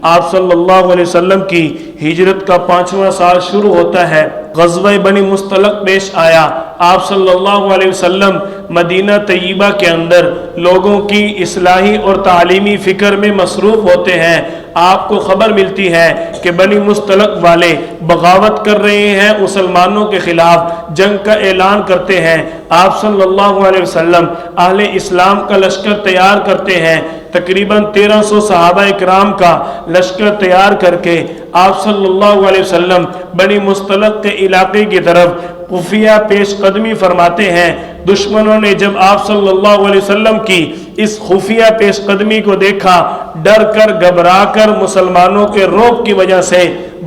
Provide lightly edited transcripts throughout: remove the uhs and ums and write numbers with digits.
آپ صلی اللہ علیہ وسلم کی ہجرت کا 5واں سال شروع ہوتا ہے، غزوہ بنی مستلق پیش آیا۔ آپ صلی اللہ علیہ وسلم مدینہ طیبہ کے اندر لوگوں کی اصلاحی اور تعلیمی فکر میں مصروف ہوتے ہیں۔ آپ کو خبر ملتی ہے کہ بنی مستلق والے بغاوت کر رہے ہیں، مسلمانوں کے خلاف جنگ کا اعلان کرتے ہیں۔ آپ صلی اللہ علیہ وسلم اہل اسلام کا لشکر تیار کرتے ہیں، تقریباً 1300 صحابہ اکرام کا لشکر تیار کر کے آپ صلی اللہ علیہ وسلم بنی مستلق کے علاقے کی طرف خفیہ پیش قدمی فرماتے ہیں۔ دشمنوں نے جب آپ صلی اللہ علیہ وسلم کی اس خفیہ پیش قدمی کو دیکھا، ڈر کر گھبرا کر مسلمانوں کے رعب کی وجہ سے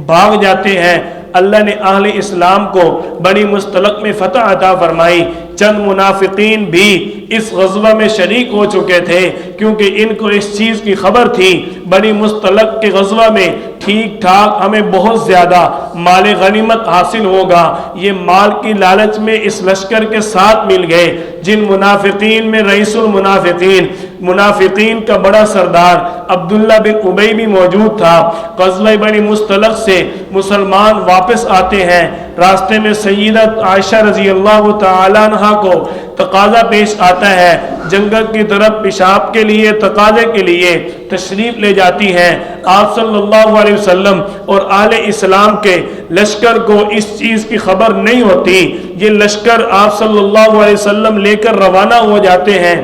بھاگ جاتے ہیں۔ اللہ نے اہل اسلام کو بنی مستلق میں فتح عطا فرمائی۔ چند منافقین بھی اس غزوہ میں شریک ہو چکے تھے، کیونکہ ان کو اس چیز کی خبر تھی بنی مستلق کے غزوہ میں ٹھیک ٹھاک ہمیں بہت زیادہ مال غنیمت حاصل ہوگا۔ یہ مال کی لالچ میں اس لشکر کے ساتھ مل گئے۔ جن منافقین میں رئیس المنافقین، منافقین کا بڑا سردار عبداللہ بن ابی بھی موجود تھا۔ غزوہ بنی مستلق سے مسلمان واپس آتے ہیں۔ راستے میں سیدت عائشہ رضی اللہ تعالیٰ عنہ کو تقاضا پیش آتا ہے، جنگل کی طرف پیشاب کے لیے تقاضے کے لیے تشریف لے جاتی ہیں۔ آپ صلی اللہ علیہ وسلم اور اہل اسلام کے لشکر کو اس چیز کی خبر نہیں ہوتی۔ یہ لشکر آپ صلی اللہ علیہ وسلم لے کر روانہ ہو جاتے ہیں۔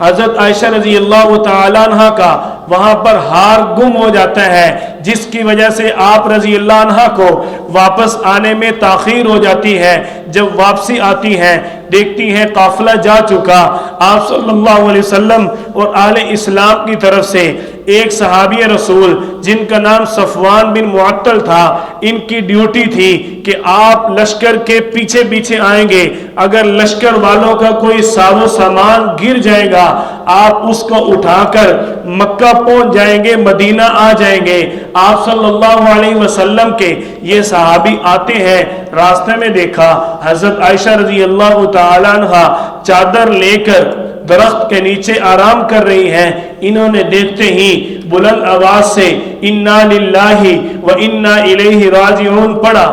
حضرت عائشہ رضی اللہ تعالیٰ عنہ کا وہاں پر ہار گم ہو جاتا ہے، جس کی وجہ سے آپ رضی اللہ عنہ کو واپس آنے میں تاخیر ہو جاتی ہے۔ جب واپسی آتی ہیں، دیکھتی ہیں قافلہ جا چکا۔ آپ صلی اللہ علیہ وسلم اور اہل اسلام کی طرف سے ایک صحابی رسول جن کا نام صفوان بن معطل تھا، ان کی ڈیوٹی تھی کہ آپ لشکر کے پیچھے پیچھے آئیں گے۔ اگر لشکر والوں کا کوئی ساز و سامان گر جائے گا، آپ اس کو اٹھا کر مکہ پہنچ جائیں گے، مدینہ آ جائیں گے۔ آپ صلی اللہ علیہ وسلم کے یہ صحابی آتے ہیں، راستے میں دیکھا حضرت عائشہ رضی اللہ تعالیٰ عنہ چادر لے کر درخت کے نیچے آرام کر رہی ہیں۔ انہوں نے دیکھتے ہی بلند آواز سے انا للہ و انا الیہ راجعون پڑھا۔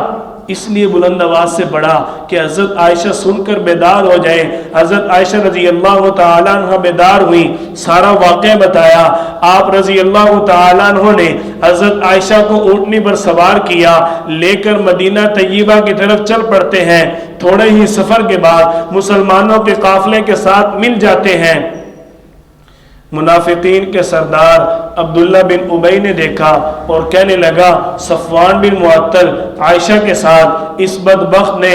اس لیے بلند آواز سے پڑھا کہ حضرت عائشہ سن کر بیدار ہو جائے۔ حضرت عائشہ رضی اللہ تعالیٰ عنہ بیدار ہوئی، سارا واقعہ بتایا۔ آپ رضی اللہ تعالیٰ عنہ نے حضرت عائشہ کو اونٹنی پر سوار کیا، لے کر مدینہ طیبہ کی طرف چل پڑتے ہیں۔ تھوڑے ہی سفر کے بعد مسلمانوں کے قافلے کے ساتھ مل جاتے ہیں۔ منافقین کے سردار عبداللہ بن ابی نے دیکھا اور کہنے لگا، صفوان بن معطل عائشہ کے ساتھ اس بدبخت نے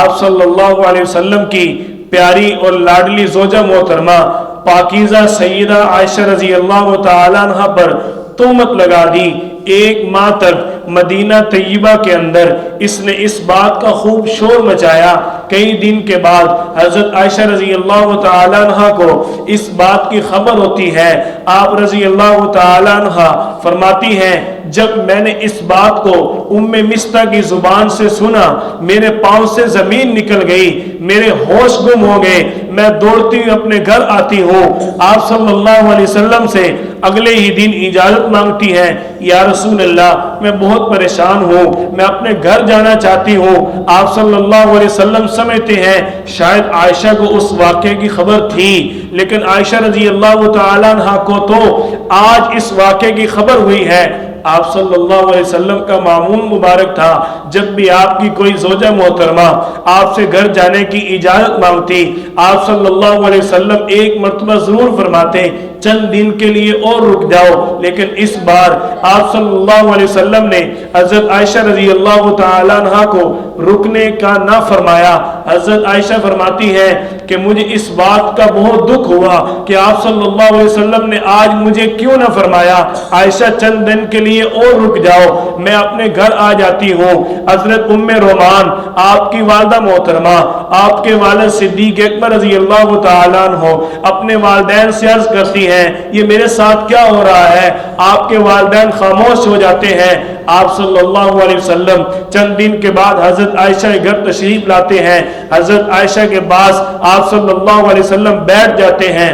آپ صلی اللہ علیہ وسلم کی پیاری اور لاڈلی زوجہ محترمہ پاکیزہ سیدہ عائشہ رضی اللہ تعالیٰ عنہ پر تہمت لگا دی۔ 1 ماہ تک مدینہ طیبہ کے اندر اس نے اس بات کا خوب شور مچایا۔ کئی دن کے بعد حضرت عائشہ رضی اللہ تعالیٰ عنہ کو اس بات کی خبر ہوتی ہے۔ آپ رضی اللہ تعالیٰ عنہ فرماتی ہیں، جب میں نے اس بات کو ام مستہ کی زبان سے سنا، میرے پاؤں سے زمین نکل گئی، میرے ہوش گم ہو گئے۔ میں دوڑتی اپنے گھر آتی ہوں، آپ صلی اللہ علیہ وسلم سے اگلے ہی دن اجازت مانگتی ہیں، یا رسول اللہ میں بہت پریشان ہوں، میں اپنے گھر جانا چاہتی ہوں۔ آپ صلی اللہ علیہ وسلم سمجھتے ہیں شاید عائشہ کو اس واقعے کی خبر تھی، لیکن عائشہ رضی اللہ تعالیٰ عنہ کو تو آج اس واقعے کی خبر ہوئی ہے۔ آپ صلی اللہ علیہ وسلم کا معمول مبارک تھا، جب بھی آپ کی کوئی زوجہ محترمہ آپ سے گھر جانے کی اجازت مانگتی، آپ صلی اللہ علیہ وسلم ایک مرتبہ ضرور فرماتے چند دن کے لیے اور رک جاؤ، لیکن اس بار آپ صلی اللہ علیہ وسلم نے حضرت عائشہ رضی اللہ تعالیٰ عنہ کو رکنے کا نہ فرمایا۔ حضرت عائشہ فرماتی ہے کہ مجھے اس بات کا بہت دکھ ہوا کہ آپ صلی اللہ علیہ وسلم نے آج مجھے کیوں نہ فرمایا عائشہ چند دن کے لیے اور رک جاؤ، میں اپنے گھر آ جاتی ہوں۔ حضرت ام رومان آپ کی والدہ محترمہ، آپ کے والد صدیق اکبر رضی اللہ تعالیٰ عنہ اپنے والدین سے عرض کرتی ہیں، یہ میرے ساتھ کیا ہو رہا ہے؟ آپ کے والدین خاموش ہو جاتے ہیں۔ آپ صلی اللہ علیہ وسلم چند دن کے بعد حضرت عائشہ کے گھر تشریف لاتے ہیں۔ حضرت عائشہ کے پاس آپ صلی اللہ علیہ وسلم بیٹھ جاتے ہیں۔